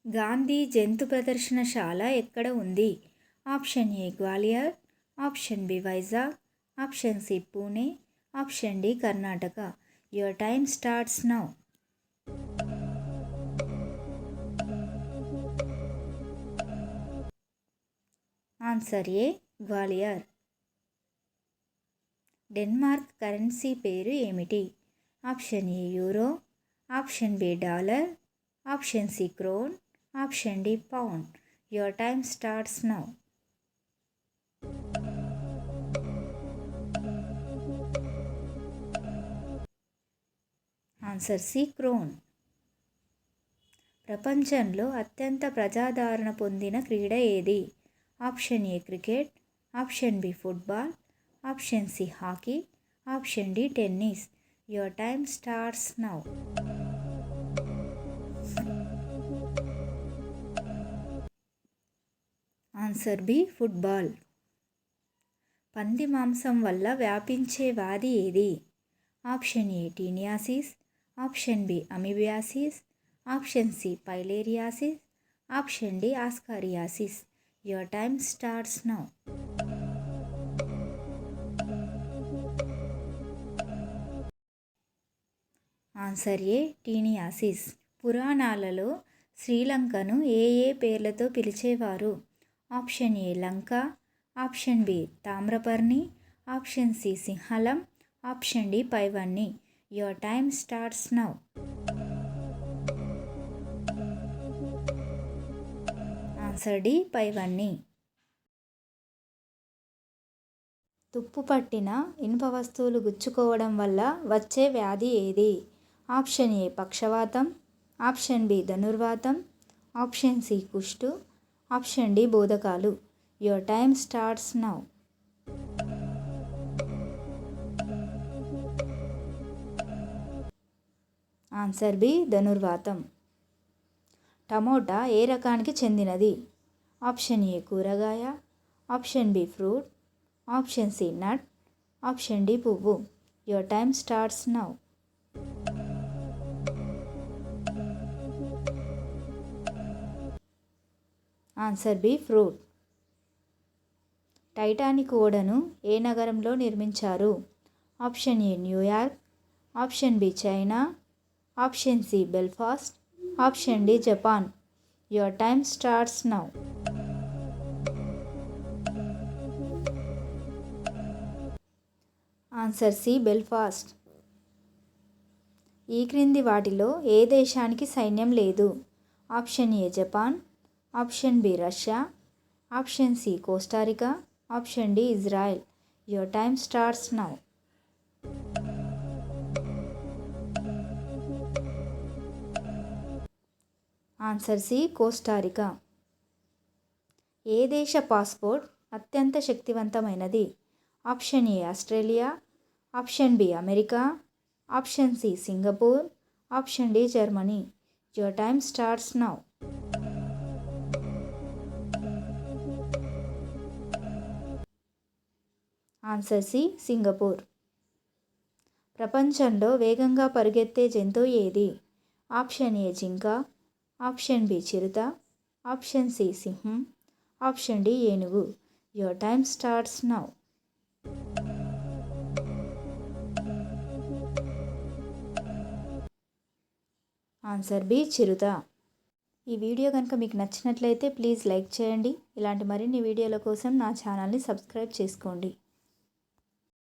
గాంధీ జంతు ప్రదర్శనశాల ఎక్కడ ఉంది? Option A Gwalior, option B Vizag, option C Pune, option D Karnataka. Your time starts now. Answer A Gwalior. Denmark currency పేరు ఏమిటి? Option A euro, option B dollar, option C krone, option D pound. Your time starts now. Answer C krone. ప్రపంచంలో అత్యంత ప్రజాదరణ పొందిన క్రీడ ఏది? Option A cricket, option B football, option C hockey, option D tennis. Your time starts now. Answer B football. పంది మాంసం వల్ల వ్యాపించే వ్యాధి ఏది? Option A taeniasis, option B amoebiasis, option C filariasis, option D ascariasis. Your time starts now. Answer A taeniasis. పురాణాలలో శ్రీలంకను ఏ ఏ పేర్లతో పిలిచేవారు? Option A Lanka, option B Tamraparni, option C Simhalam, option D పైవన్నీ. Your time starts now. Answer D పైవన్నీ. తుప్పు పట్టిన ఇనుప వస్తువులు గుచ్చుకోవడం వల్ల వచ్చే వ్యాధి ఏది? ఆప్షన్ ఏ పక్షవాతం, ఆప్షన్ బి ధనుర్వాతం, ఆప్షన్ సి కుష్టు, ఆప్షన్ డి బోధకాలు. Your time starts now. Answer B ధనుర్వాతం. టమోటా ఏ రకానికి చెందినది? ఆప్షన్ ఏ కూరగాయ, option B fruit, option C nut, option D పువ్వు. Your time starts now. Answer B fruit. Titanic ఓడను ఏ నగరంలో నిర్మించారు? Option A New York, option B China, option C Belfast, option D Japan. Your time starts now. Answer C Belfast. ఈ క్రింది వాటిలో ఏ దేశానికి సైన్యం లేదు? Option A Japan, option B Russia, option C Costa Rica, option D Israel. Your time starts now. Answer C Costa Rica. ఏ దేశ passport అత్యంత శక్తివంతమైనది? Option A Australia, option B America, option C Singapore, option D Germany. Your time starts now. Answer C Singapore. ప్రపంచంలో వేగంగా పరిగెత్తే జంతువు ఏది? Option A జింక, ఆప్షన్ బి చిరుత, ఆప్షన్ సి సింహం, ఆప్షన్ డి ఏనుగు. Your time starts now. Answer B చిరుత. ఈ వీడియో కనుక మీకు నచ్చినట్లయితే ప్లీజ్ లైక్ చేయండి. ఇలాంటి మరిన్ని వీడియోల కోసం నా ఛానల్ని సబ్స్క్రైబ్ చేసుకోండి.